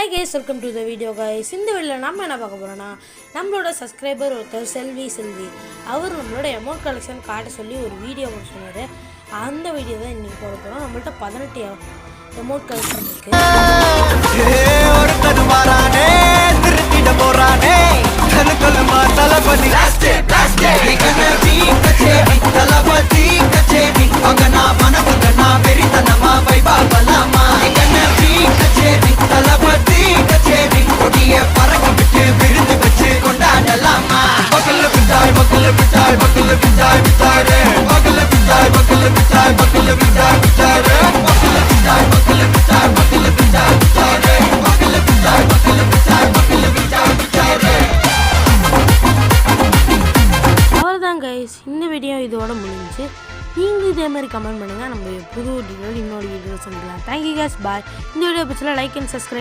Hi guys, welcome to the video guys. இந்த வீடியோல நாம என்ன பார்க்க போறோம்னா நம்மளோட சப்ஸ்கிரைபர் ஒருத்தர் செல்வி அவர் நம்மளோட அமௌண்ட் கலெக்ஷன் காட்ட சொல்லி ஒரு வீடியோ சொன்னாரு. அந்த வீடியோ தான் இன்னைக்கு போட போறோம். நம்மள்ட்ட 18 அமௌண்ட் கலெக்ஷன் இருக்கு. ஒரு கடுமாரானே திருத்திட போறானே கலகலமா தலபதி பிளாஸ்டிக் கனவி கச்சேரி தலபதி கச்சேரி அங்கனா மனசுகனா வெறித்தனமா வைபா பலமா கனவி கச்சேரி தலபதி கச்சேரி கொடிய பறக்க விட்டு விருந்து வச்சு கொண்டாடலாமா பக்கல பிட்டாய் பக்கல பிட்டாய் பக்கல பிட்டாய் பிட்டாரே பக்கல பிட்டாய் பக்கல பிட்டாய் பக்கல பிட்டாய் பிட்டாரே பக்கல பிட்டாய் பக்கல பிட்டாய் பக்கல பிட்டாய் பிட்டாரே பக்கல பிட்டாய் பக்கல பிட்டாய் பக்கல பிட்டாய் பிட்டாரே. அவ்வளோதான் கைஸ், இந்த வீடியோ இதோட முடிஞ்சு. நீங்கள் இதே மாதிரி கமெண்ட் பண்ணுங்கள். நம்ம புது வீடியோ இன்னொரு வீடியோ சந்திக்கலாம். தேங்க்யூ கைஸ், பாய். இந்த வீடியோ பிடிச்சா லைக் அண்ட் சப்ஸ்கிரைப்.